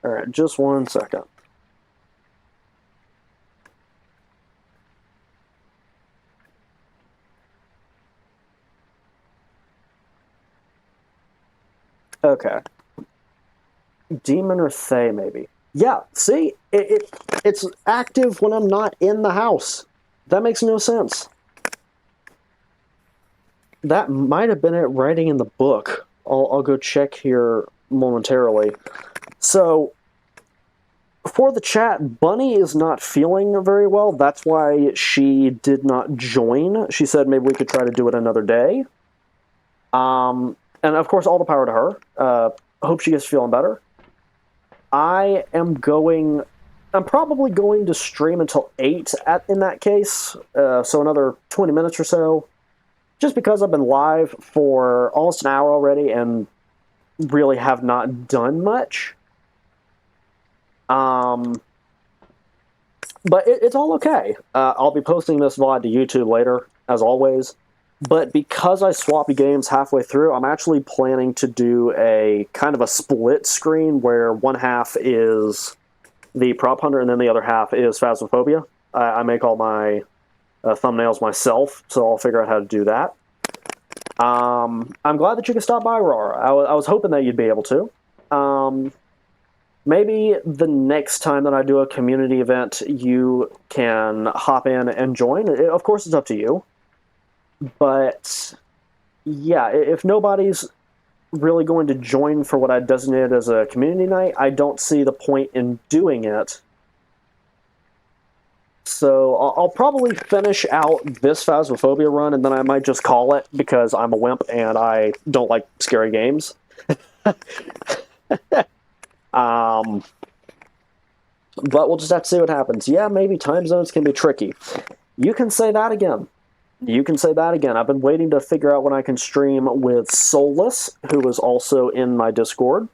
Alright, just 1 second. Okay. Demon or Thay, maybe. Yeah, see? It's active when I'm not in the house. That makes no sense. That might have been it writing in the book. I'll go check here momentarily. So, for the chat, Bunny is not feeling very well. That's why she did not join. She said maybe we could try to do it another day. And of course, all the power to her. Hope she gets feeling better. I'm probably going to stream until 8 in that case. So another 20 minutes or so. Just because I've been live for almost an hour already and really have not done much. But it's all okay. I'll be posting this VOD to YouTube later, as always. But because I swapped games halfway through, I'm actually planning to do a kind of a split screen where one half is the Prop Hunter and then the other half is Phasmophobia. I make all my thumbnails myself, so I'll figure out how to do that. I'm glad that you could stop by, Aurora. I was hoping that you'd be able to. Maybe the next time that I do a community event, you can hop in and join. Of course, it's up to you. But, yeah, if nobody's really going to join for what I designated as a community night, I don't see the point in doing it. So I'll probably finish out this Phasmophobia run, and then I might just call it, because I'm a wimp and I don't like scary games. But we'll just have to see what happens. Yeah, maybe time zones can be tricky. You can say that again. You can say that again. I've been waiting to figure out when I can stream with Soulless, who is also in my Discord.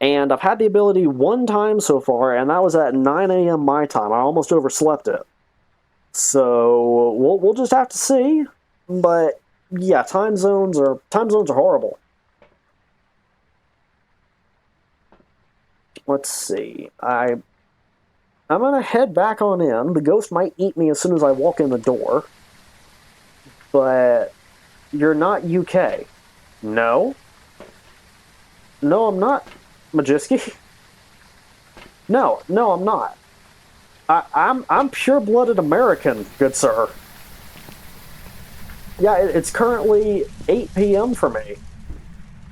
And I've had the ability one time so far, and that was at 9 a.m. my time. I almost overslept it. So we'll just have to see. But yeah, time zones are horrible. Let's see. I'm gonna head back on in. The ghost might eat me as soon as I walk in the door. But you're not UK. No? No, I'm not, Majiski. No, I'm not. I'm pure-blooded American, good sir. Yeah, it's currently 8 p.m. for me.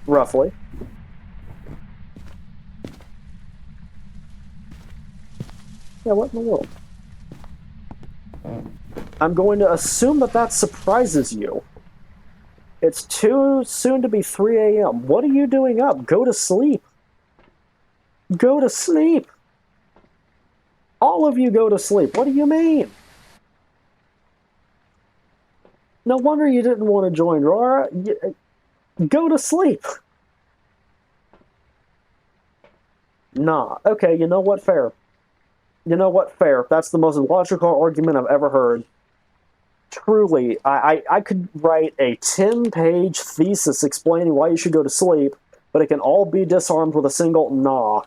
Roughly. Yeah, what in the world? I'm going to assume that surprises you. It's too soon to be 3 a.m. What are you doing up? Go to sleep. Go to sleep. All of you go to sleep. What do you mean? No wonder you didn't want to join, Rora. Go to sleep. Nah. Okay, you know what? Fair. You know what? Fair. That's the most logical argument I've ever heard. Truly, I could write a 10-page thesis explaining why you should go to sleep, but it can all be disarmed with a single nah.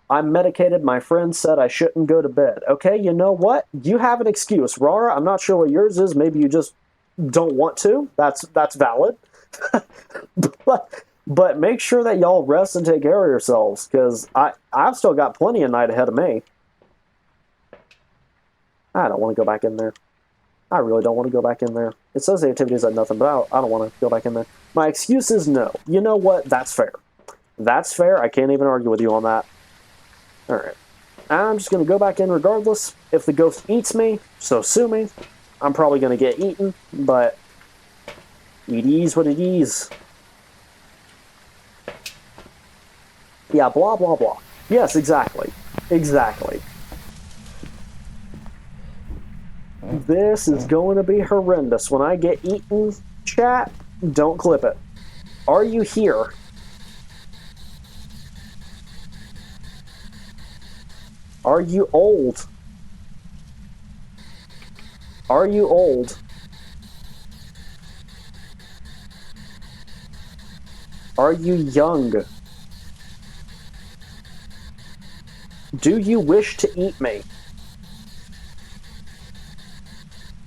I'm medicated, my friend said I shouldn't go to bed. Okay, you know what? You have an excuse. Rara, I'm not sure what yours is. Maybe you just don't want to. That's valid. But make sure that y'all rest and take care of yourselves, because I've still got plenty of night ahead of me. I don't want to go back in there. I really don't want to go back in there. It says the activity's at nothing, but I don't want to go back in there. My excuse is no. You know what? That's fair. That's fair. I can't even argue with you on that. Alright. I'm just going to go back in regardless. If the ghost eats me, so sue me. I'm probably going to get eaten, but it is what it is. Yeah, blah, blah, blah. Yes, exactly. Exactly. This is going to be horrendous. When I get eaten, chat, don't clip it. Are you here? Are you old? Are you old? Are you young? Do you wish to eat me?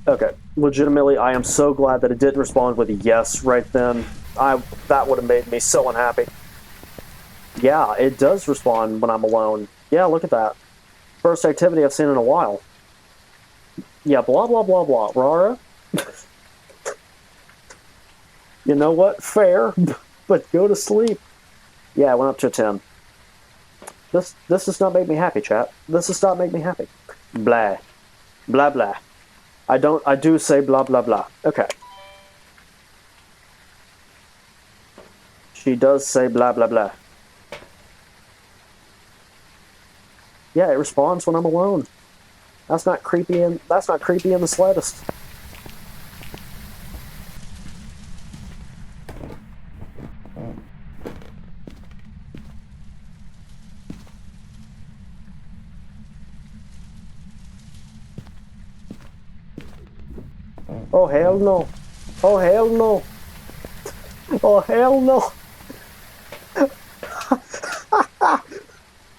Okay, legitimately, I am so glad that it didn't respond with a yes right then. That would have made me so unhappy. Yeah, it does respond when I'm alone. Yeah, look at that. First activity I've seen in a while. Yeah, blah, blah, blah, blah. Rara? You know what? Fair, but go to sleep. Yeah, I went up to a 10. This does not make me happy, chat. This does not make me happy. Blah. Blah, blah. I do say blah, blah, blah. Okay. She does say blah, blah, blah. Yeah, it responds when I'm alone. That's not creepy in the slightest. Oh hell no. Oh hell no. Oh hell no.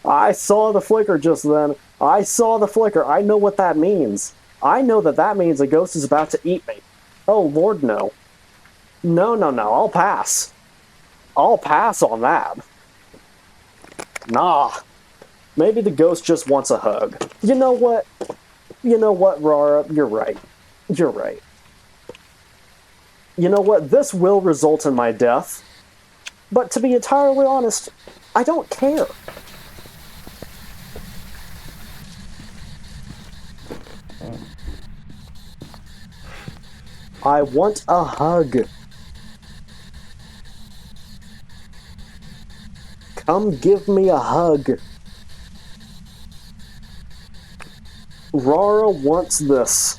I saw the flicker just then. I saw the flicker. I know what that means. I know that means a ghost is about to eat me. Oh lord no. No, no, no. I'll pass. I'll pass on that. Nah. Maybe the ghost just wants a hug. You know what? You know what, Rara? You're right. You're right. You know what? This will result in my death. But to be entirely honest, I don't care. I want a hug. Come give me a hug. Rara wants this.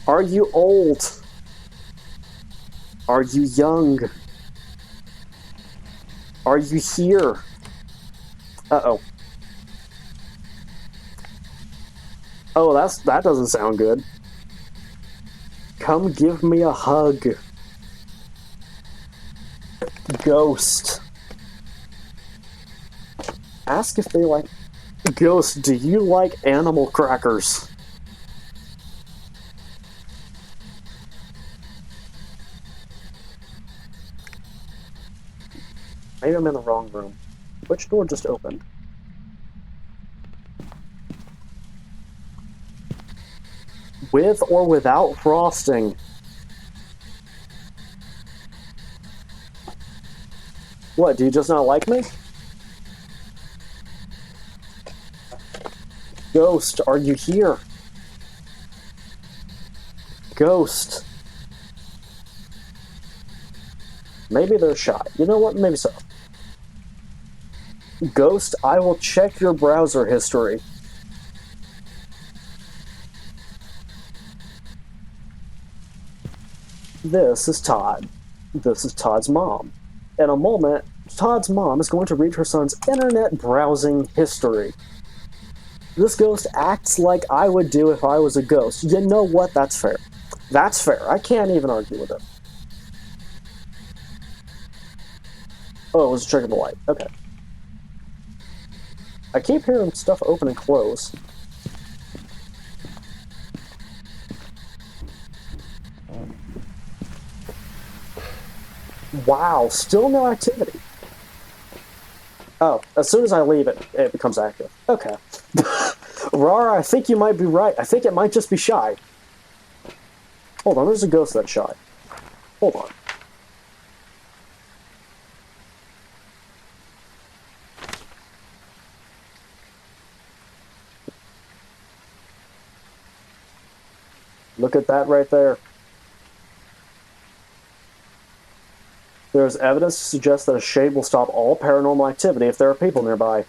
Are you old? Are you young? Are you here? Uh-oh. Oh, that doesn't sound good. Come give me a hug. Ghost. Ask if they like... Ghost, do you like animal crackers? Maybe I'm in the wrong room. Which door just opened? With or without frosting? What, do you just not like me? Ghost, are you here? Ghost. Maybe they're shy. You know what? Maybe so. Ghost, I will check your browser history. This is Todd. This is Todd's mom. In a moment, Todd's mom is going to read her son's internet browsing history. This ghost acts like I would do if I was a ghost. You know what? That's fair. That's fair. I can't even argue with it. Oh, it was checking the light. Okay. I keep hearing stuff open and close. Wow, still no activity. Oh, as soon as I leave it becomes active. Okay. Rara, I think you might be right. I think it might just be shy. Hold on, there's a ghost that's shy. Hold on. Look at that right there. There is evidence to suggest that a shade will stop all paranormal activity if there are people nearby.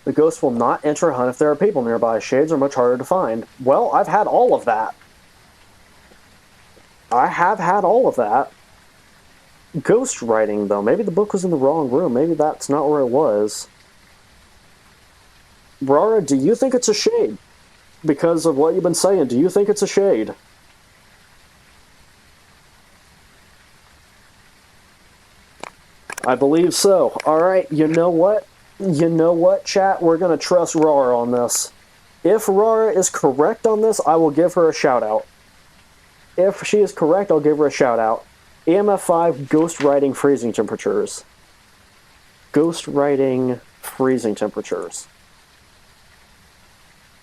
The ghost will not enter a hunt if there are people nearby. Shades are much harder to find. Well, I've had all of that. I have had all of that. ghostwriting, though. Maybe the book was in the wrong room. Maybe that's not where it was. Rara, do you think it's a shade? Because of what you've been saying, do you think it's a shade? I believe so. Alright, you know what? You know what, chat? We're gonna trust Rara on this. If Rara is correct on this, I will give her a shout-out. If she is correct, I'll give her a shout-out. EMF 5, ghostwriting freezing temperatures. Ghostwriting freezing temperatures.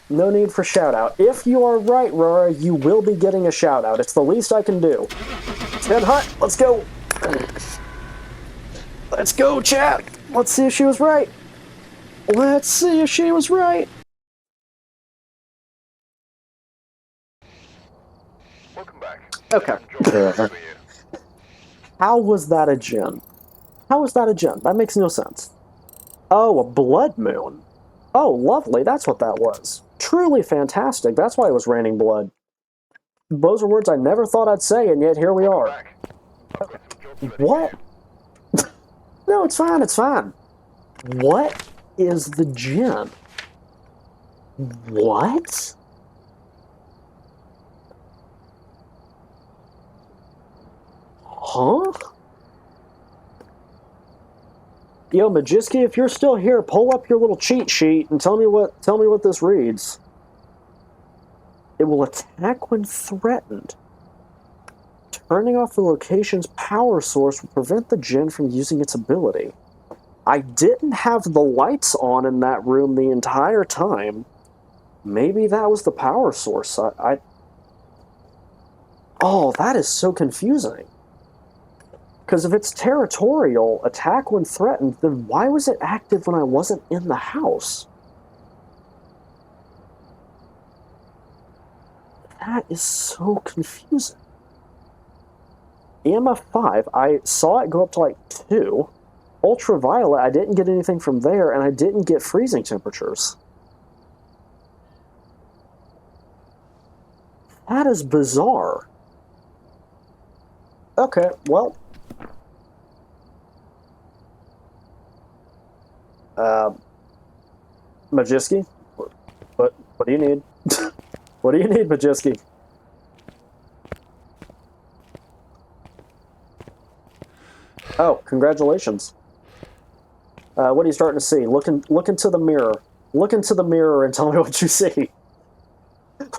No need for shout-out. If you are right, Rara, you will be getting a shout-out. It's the least I can do. Ted Hutt, let's go! Let's go, chat! Let's see if she was right. Let's see if she was right. Welcome back. Okay. How was that a gem? How was that a gem? That makes no sense. Oh, a blood moon. Oh, lovely. That's what that was. Truly fantastic. That's why it was raining blood. Those are words I never thought I'd say, and yet here we are. What? No, it's fine, it's fine. What is the gem? What? Huh? Yo, Majiski, if you're still here, pull up your little cheat sheet and tell me what this reads. It will attack when threatened. Turning off the location's power source will prevent the djinn from using its ability. I didn't have the lights on in that room the entire time. Maybe that was the power source. Oh, that is so confusing. Because if it's territorial, attack when threatened, then why was it active when I wasn't in the house? That is so confusing. EMF 5, I saw it go up to like 2. Ultraviolet, I didn't get anything from there, and I didn't get freezing temperatures. That is bizarre. Okay, well. Majiski? What do you need? What do you need, Majiski? Oh, congratulations. What are you starting to see? Look into the mirror. Look into the mirror and tell me what you see.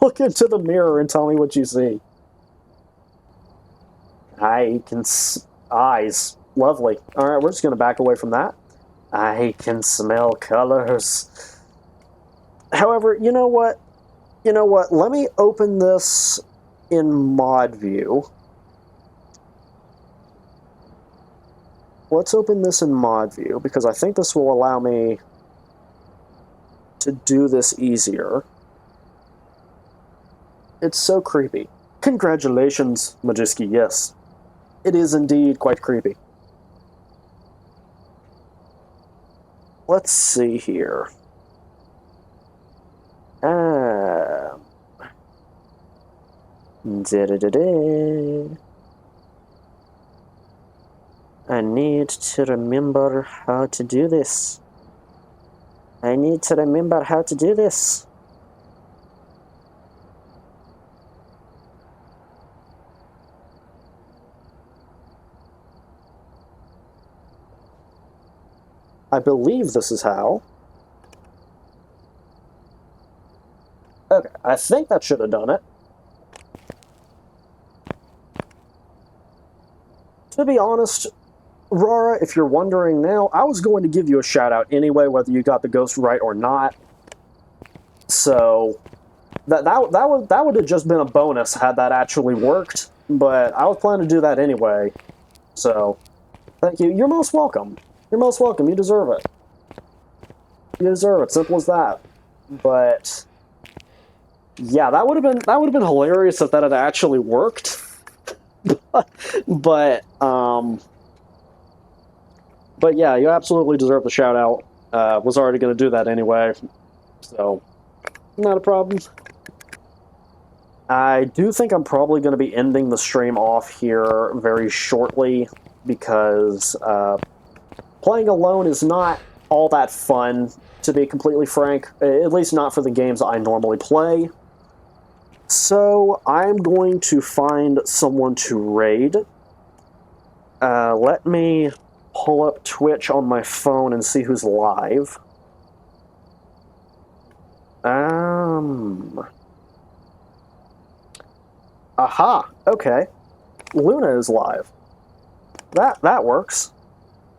Look into the mirror and tell me what you see. Eyes. Lovely. Alright, we're just going to back away from that. I can smell colors. However, you know what? Let me open this in mod view. Let's open this in mod view, because I think this will allow me to do this easier. It's so creepy. Congratulations, Majiski, yes. It is indeed quite creepy. Let's see here. I need to remember how to do this. I believe this is how. Okay, I think that should have done it. To be honest, Rara, if you're wondering now, I was going to give you a shout-out anyway, whether you got the ghost right or not. So, that would have just been a bonus had that actually worked, but I was planning to do that anyway. So, thank you. You're most welcome. You're most welcome. You deserve it. You deserve it. Simple as that. But yeah, that would have been hilarious if that had actually worked. But yeah, you absolutely deserve the shout out. Was already going to do that anyway, so not a problem. I do think I'm probably going to be ending the stream off here very shortly. because playing alone is not all that fun, to be completely frank, at least not for the games I normally play. So I'm going to find someone to raid. Let me pull up Twitch on my phone and see who's live. Aha, okay. Luna is live. That works.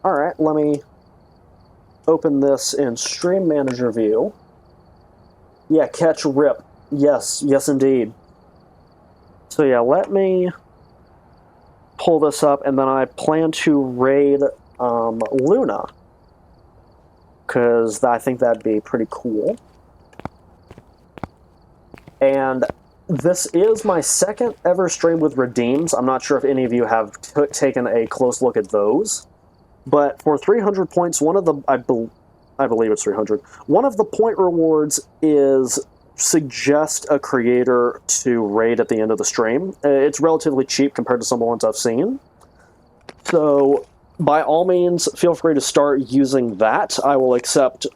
Alright, let me open this in Stream Manager view. Yeah, catch rip. Yes, yes indeed. So yeah, let me pull this up, and then I plan to raid Luna, because I think that'd be pretty cool. And this is my second ever stream with redeems. I'm not sure if any of you have taken a close look at those. But for 300 points, one of the... I believe it's 300. One of the point rewards is suggest a creator to raid at the end of the stream. It's relatively cheap compared to some of the ones I've seen. So, by all means, feel free to start using that. I will accept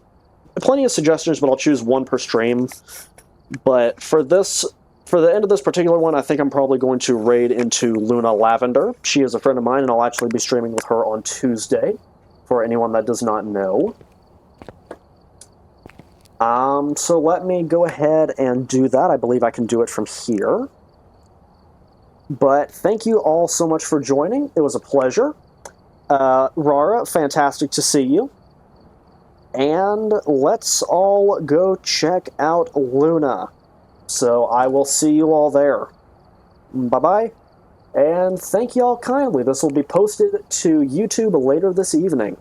plenty of suggestions, but I'll choose one per stream. But for the end of this particular one, I think I'm probably going to raid into Luna Lavender. She is a friend of mine, and I'll actually be streaming with her on Tuesday, for anyone that does not know. So let me go ahead and do that. I believe I can do it from here. But thank you all so much for joining. It was a pleasure. Rara, fantastic to see you. And let's all go check out Luna. So I will see you all there. Bye-bye. And thank you all kindly. This will be posted to YouTube later this evening.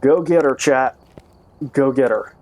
Go get her, chat. Go get her.